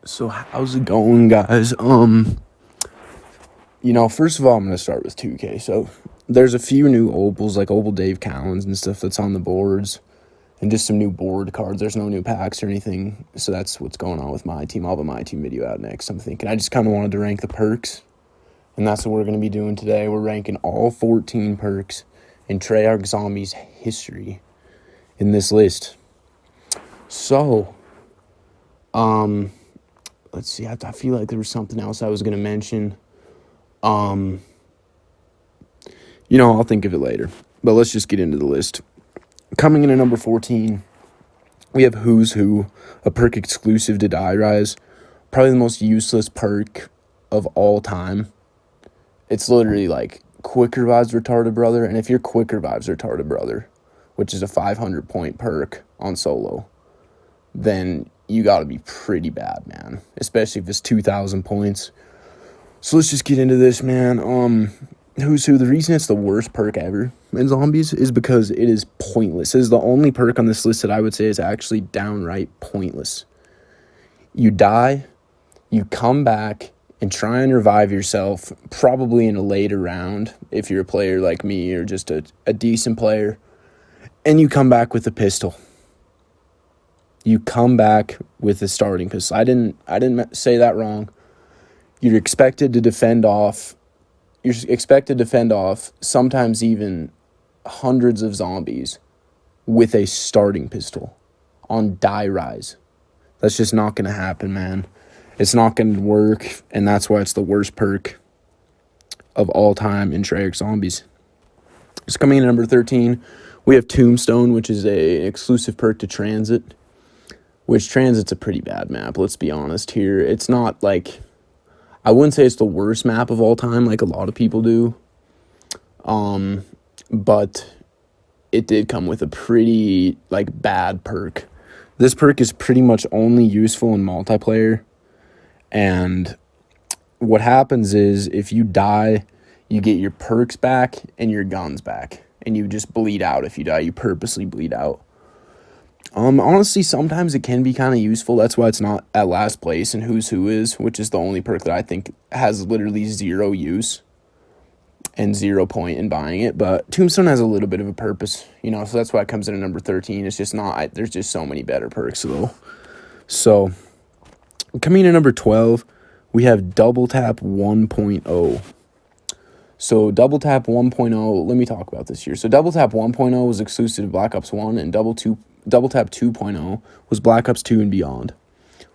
So how's it going, guys? First of all, I'm gonna start with 2K. So there's a few new opals, like opal Dave Cowens and stuff that's on the boards, and just some new board cards. There's no new packs or anything, so that's what's going on with my team. I'll have a my team video out next. I'm thinking I just kind of wanted to rank the perks, and that's what we're gonna be doing today. We're ranking all 14 perks in Treyarch Zombies history in this list. So, let's see. I feel like there was something else I was gonna mention. I'll think of it later. But let's just get into the list. Coming in at number 14, we have Who's Who, a perk exclusive to Die Rise. Probably the most useless perk of all time. It's literally like Quicker Vibes Retarded Brother, and if you're Quicker Vibes Retarded Brother, which is a 500 point perk on solo, then you gotta be pretty bad, man. Especially if it's 2,000 points. So let's just get into this, man. Who's Who, the reason it's the worst perk ever in Zombies is because it is pointless. It is the only perk on this list that I would say is actually downright pointless. You die, you come back, and try and revive yourself, probably in a later round, if you're a player like me or just a decent player, and you come back with a pistol. You come back with a starting pistol. I didn't say that wrong. You're expected to defend off. You're expected to fend off sometimes even hundreds of zombies with a starting pistol on Die Rise. That's just not going to happen, man. It's not going to work, and that's why it's the worst perk of all time in Treyarch Zombies. So coming in at number 13, we have Tombstone, which is an exclusive perk to Transit, which Transit's a pretty bad map, let's be honest here. It's not like... I wouldn't say it's the worst map of all time like a lot of people do. But it did come with a pretty, bad perk. This perk is pretty much only useful in multiplayer. And what happens is if you die, you get your perks back and your guns back. And you just bleed out if you die. You purposely bleed out. Honestly, sometimes it can be kind of useful. That's why it's not at last place in Who's Who is, which is the only perk that I think has literally zero use and 0 point in buying it. But Tombstone has a little bit of a purpose, so that's why it comes in at number 13. It's just not, there's just so many better perks, though. So, coming in at number 12, we have Double Tap 1.0. So, Double Tap 1.0, let me talk about this here. So, Double Tap 1.0 was exclusive to Black Ops 1, and Double Tap 2.0 was Black Ops 2 and beyond.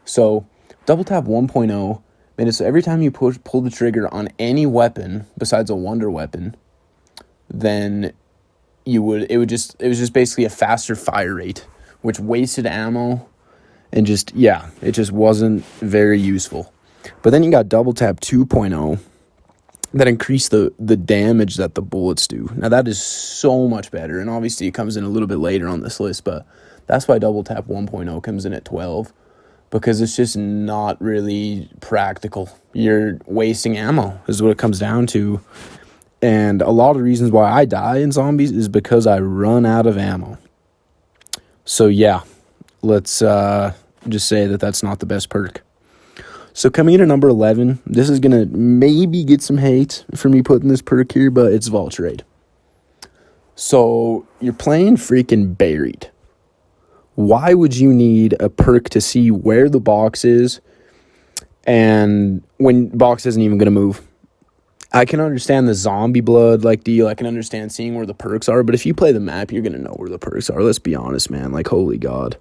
So, Double Tap 1.0 made it so every time you pull the trigger on any weapon besides a wonder weapon, then it was just basically a faster fire rate, which wasted ammo and it just wasn't very useful. But then you got Double Tap 2.0 that increased the damage that the bullets do. Now, that is so much better, and obviously it comes in a little bit later on this list, but that's why Double Tap 1.0 comes in at 12, because it's just not really practical. You're wasting ammo is what it comes down to, and a lot of the reasons why I die in Zombies is because I run out of ammo. So, yeah, let's just say that that's not the best perk. So coming in at number 11, this is going to maybe get some hate for me putting this perk here, but it's Vulturade. So you're playing freaking Buried. Why would you need a perk to see where the box is and when box isn't even going to move? I can understand the zombie blood deal. I can understand seeing where the perks are, but if you play the map, you're going to know where the perks are. Let's be honest, man. Holy God.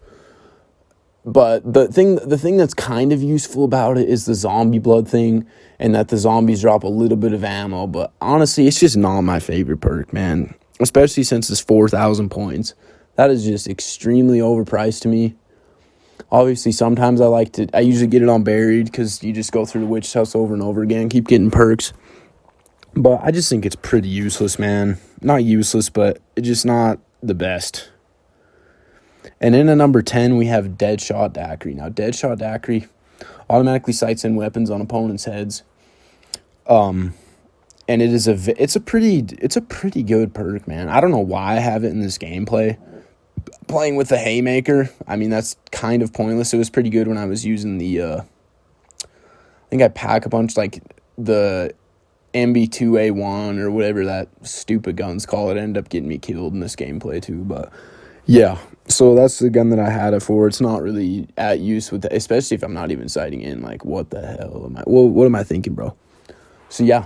But the thing that's kind of useful about it is the zombie blood thing, and that the zombies drop a little bit of ammo. But honestly, it's just not my favorite perk, man. Especially since it's 4,000 points. That is just extremely overpriced to me. Obviously, sometimes I usually get it on Buried because you just go through the witch house over and over again, keep getting perks. But I just think it's pretty useless, man. Not useless, but it's just not the best. And in at number 10, we have Deadshot Daiquiri. Now, Deadshot Daiquiri automatically sights in weapons on opponents' heads. And it's a pretty good perk, man. I don't know why I have it in this gameplay. Playing with the Haymaker, I mean, that's kind of pointless. It was pretty good when I was using the think I pack a bunch like the MB2A1 or whatever that stupid guns call it. Ended up getting me killed in this gameplay too, but yeah. So that's the gun that I had it for. It's not really at use with, especially if I'm not even sighting in. Like, what the hell am I? What am I thinking, bro? So yeah,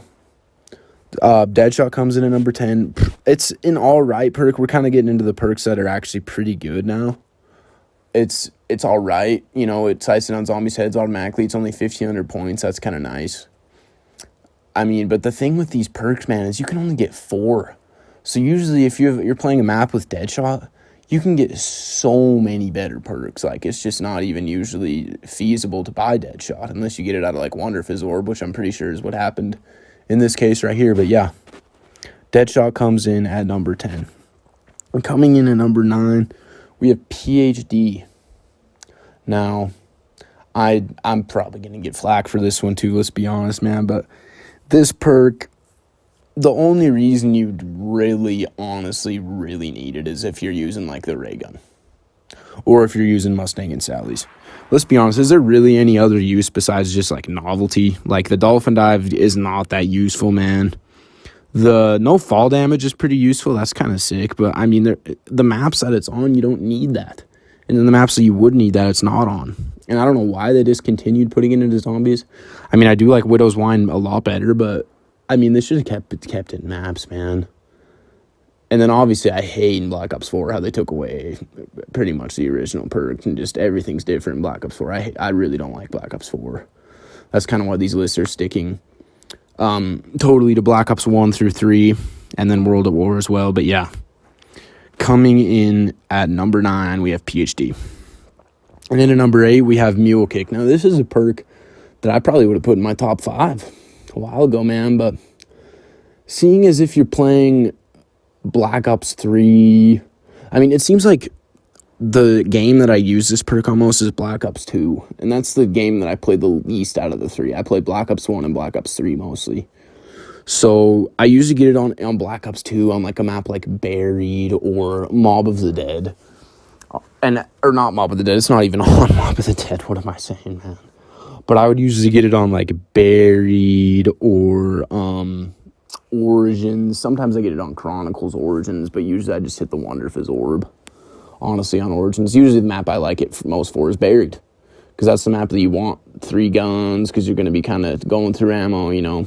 Deadshot comes in at number 10. It's an all right perk. We're kind of getting into the perks that are actually pretty good now. It's all right. You know, it sights in on zombies' heads automatically. It's only 1,500 points. That's kind of nice. I mean, but the thing with these perks, man, is you can only get 4. So usually if you're playing a map with Deadshot, you can get so many better perks. Like, it's just not even usually feasible to buy Deadshot unless you get it out of, like, Wonderfizz Orb, which I'm pretty sure is what happened in this case right here. But, yeah, Deadshot comes in at number 10. And coming in at number 9, we have PhD. Now, I'm probably going to get flack for this one, too, let's be honest, man. But this perk, the only reason you'd really, honestly, really need it is if you're using, like, the ray gun. Or if you're using Mustang and Sally's. Let's be honest, is there really any other use besides just, like, novelty? Like, the Dolphin Dive is not that useful, man. The no fall damage is pretty useful. That's kind of sick. But, I mean, the maps that it's on, you don't need that. And then the maps that you would need that, it's not on. And I don't know why they discontinued putting it into zombies. I mean, I do like Widow's Wine a lot better, but I mean, they should have kept it in maps, man. And then obviously I hate in Black Ops 4 how they took away pretty much the original perks and just everything's different in Black Ops 4. I really don't like Black Ops 4. That's kind of why these lists are sticking totally to Black Ops 1 through 3 and then World at War as well. But yeah, coming in at number 9, we have PhD. And then at number 8, we have Mule Kick. Now, this is a perk that I probably would have put in my top 5 a while ago, man. But seeing as if you're playing Black Ops 3, I mean, it seems like the game that I use this perk on most is Black Ops 2. And that's the game that I played the least out of the 3. I played Black Ops 1 and Black Ops 3 mostly. So I usually get it on Black Ops 2 on like a map like Buried or Mob of the Dead. Or not Mob of the Dead. It's not even on Mob of the Dead. What am I saying, man? But I would usually get it on like Buried or Origins. Sometimes I get it on Chronicles Origins, but usually I just hit the Wonderfizz Orb. Honestly, on Origins. Usually the map I like it most for is Buried. Because that's the map that you want 3 guns, because you're going to be kind of going through ammo, you know.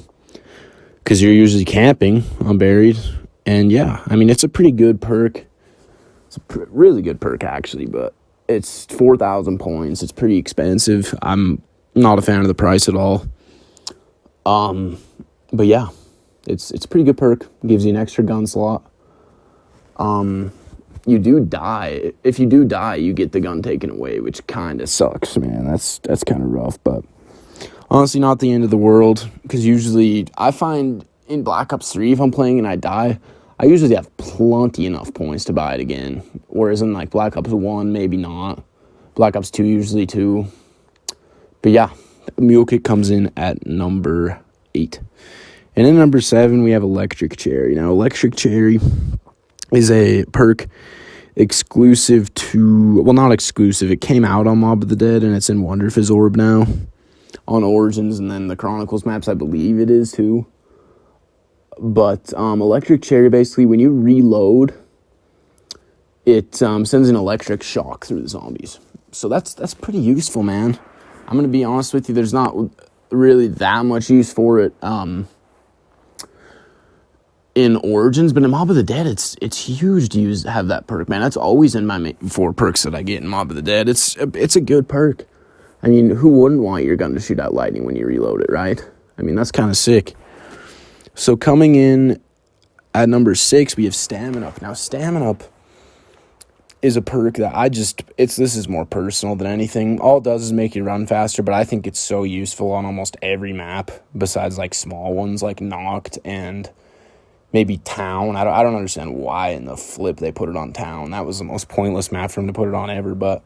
Because you're usually camping on Buried. And yeah, I mean, it's a pretty good perk. It's a really good perk, actually, but it's 4,000 points. It's pretty expensive. I'm not a fan of the price at all. But yeah, it's a pretty good perk. Gives you an extra gun slot. You do die. If you do die, you get the gun taken away, which kind of sucks, man. That's kind of rough, but honestly, not the end of the world, because usually I find in Black Ops 3, if I'm playing and I die, I usually have plenty enough points to buy it again, whereas in like Black Ops 1, maybe not. Black Ops 2, usually too. But yeah, Mule Kick comes in at number 8. And in number 7, we have Electric Cherry. Now, Electric Cherry is a perk exclusive to, well, not exclusive, it came out on Mob of the Dead, and it's in Wonderfizz Orb now, on Origins, and then the Chronicles maps, I believe it is too. But Electric Cherry, basically, when you reload, it sends an electric shock through the zombies. So that's pretty useful, man. I'm going to be honest with you, there's not really that much use for it in Origins, but in Mob of the Dead, it's huge to have that perk, man. That's always in my 4 perks that I get in Mob of the Dead. It's a good perk. I mean, who wouldn't want your gun to shoot out lightning when you reload it, right? I mean, that's kind of sick. So coming in at number 6, we have Stamina Up. Now, Stamina Up is a perk that this is more personal than anything. All it does is make you run faster, but I think it's so useful on almost every map besides like small ones like Knocked and maybe Town. I don't understand why in the flip they put it on Town. That was the most pointless map for them to put it on ever, but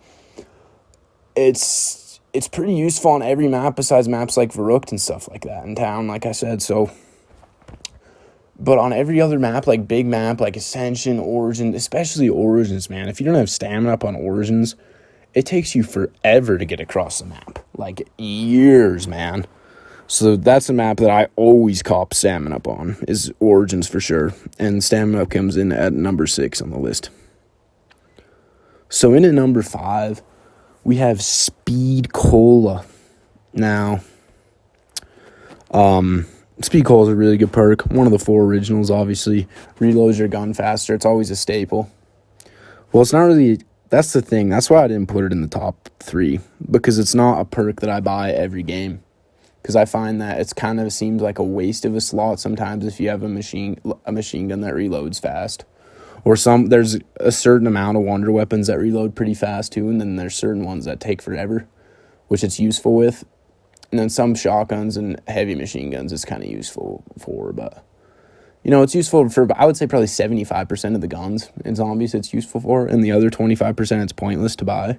it's pretty useful on every map besides maps like Verrückt and stuff like that, and Town, like I said. So, but on every other map, like big map, like Ascension, Origin, especially Origins, man, if you don't have Stamina Up on Origins, it takes you forever to get across the map. Like, years, man. So that's a map that I always cop Salmon Up on, is Origins for sure. And Salmon Up comes in at number 6 on the list. So in at number 5, we have Speed Cola. Now, Speed Cola is a really good perk. One of the 4 originals, obviously. Reloads your gun faster. It's always a staple. Well, it's not really... That's the thing. That's why I didn't put it in the top 3. Because it's not a perk that I buy every game. Because I find that it's kind of seems like a waste of a slot sometimes if you have a machine gun that reloads fast. Or there's a certain amount of wonder weapons that reload pretty fast too, and then there's certain ones that take forever, which it's useful with. And then some shotguns and heavy machine guns it's kind of useful for, but it's useful for, I would say probably 75% of the guns in zombies it's useful for, and the other 25% it's pointless to buy.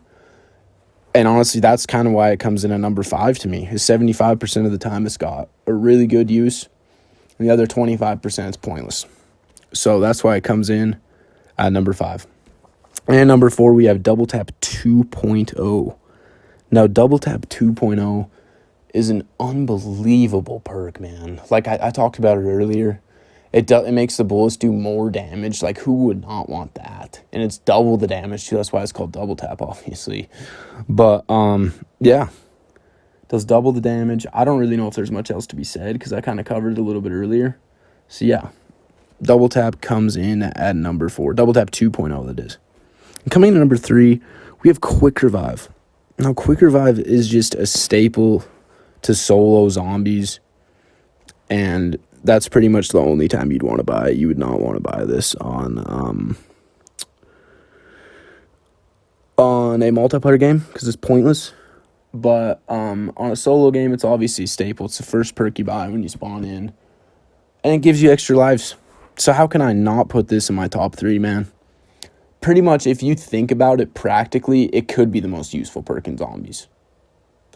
And honestly, that's kind of why it comes in at number 5 to me. Is 75% of the time it's got a really good use, and the other 25% is pointless. So that's why it comes in at number 5. And number 4, we have Double Tap 2.0. Now, Double Tap 2.0 is an unbelievable perk, man. Like I talked about it earlier. It makes the bullets do more damage. Like, who would not want that? And it's double the damage, too. That's why it's called Double Tap, obviously. But, yeah. It does double the damage. I don't really know if there's much else to be said because I kind of covered it a little bit earlier. So, yeah. Double Tap comes in at number 4. Double Tap 2.0, that is. And coming in at number 3, we have Quick Revive. Now, Quick Revive is just a staple to solo zombies. And that's pretty much the only time you'd want to buy it. You would not want to buy this on a multiplayer game because it's pointless. But on a solo game, it's obviously a staple. It's the first perk you buy when you spawn in. And it gives you extra lives. So how can I not put this in my top 3, man? Pretty much, if you think about it practically, it could be the most useful perk in zombies.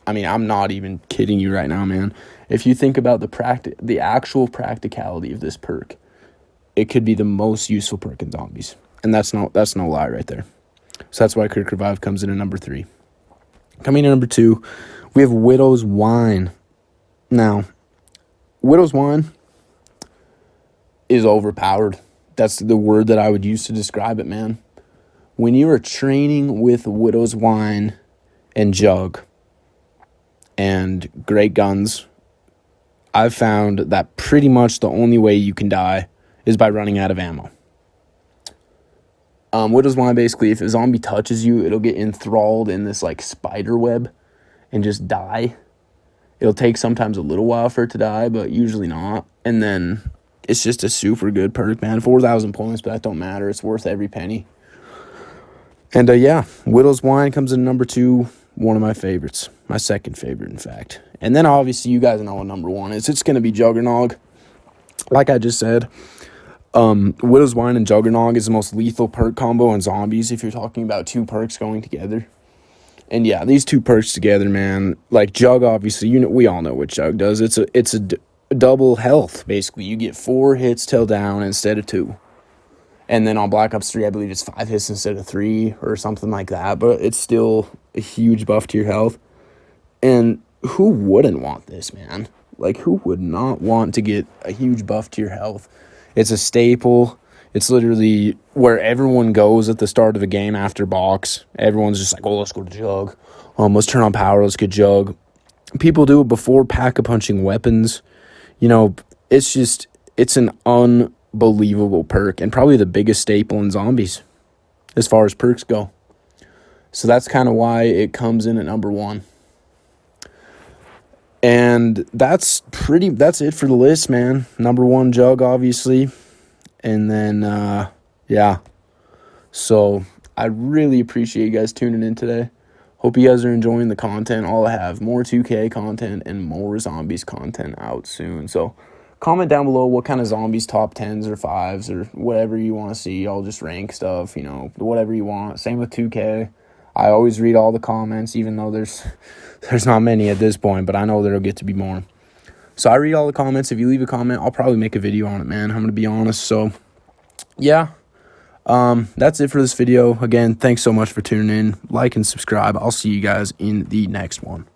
I mean, I'm not even kidding you right now, man. If you think about the actual practicality of this perk, it could be the most useful perk in zombies. And that's no lie right there. So that's why Quick Revive comes in at number 3. Coming in at number 2, we have Widow's Wine. Now, Widow's Wine is overpowered. That's the word that I would use to describe it, man. When you are training with Widow's Wine and Jug and great guns, I've found that pretty much the only way you can die is by running out of ammo. Widow's Wine, basically, if a zombie touches you, it'll get enthralled in this, like, spider web and just die. It'll take sometimes a little while for it to die, but usually not. And then it's just a super good perk, man. 4,000 points, but that don't matter. It's worth every penny. And, yeah, Widow's Wine comes in number 2. One of my favorites. My second favorite, in fact. And then, obviously, you guys know what number 1 is. It's going to be Juggernog. Like I just said, Widow's Wine and Juggernog is the most lethal perk combo in zombies if you're talking about 2 perks going together. And, yeah, these 2 perks together, man. Like, Jug, obviously, we all know what Jug does. It's a double health, basically. You get 4 hits till down instead of 2. And then on Black Ops 3, I believe it's 5 hits instead of 3 or something like that. But it's still a huge buff to your health. And who wouldn't want this, man? Like, who would not want to get a huge buff to your health? It's a staple. It's literally where everyone goes at the start of a game after box. Everyone's just like, oh, let's go to Jug. Let's turn on power. Let's get Jug. People do it before pack-a-punching weapons. It's an unbelievable perk and probably the biggest staple in zombies as far as perks go. So that's kind of why it comes in at number 1. And that's it for the list, man. Number 1, Jug, obviously. And then, yeah. So I really appreciate you guys tuning in today. Hope you guys are enjoying the content. I'll have more 2K content and more zombies content out soon. So comment down below what kind of zombies top 10s or 5s or whatever you want to see. I'll just rank stuff, whatever you want. Same with 2K. I always read all the comments, even though there's not many at this point, but I know there'll get to be more. So I read all the comments. If you leave a comment, I'll probably make a video on it, man. I'm going to be honest. So, yeah. That's it for this video. Again, thanks so much for tuning in. Like and subscribe. I'll see you guys in the next one.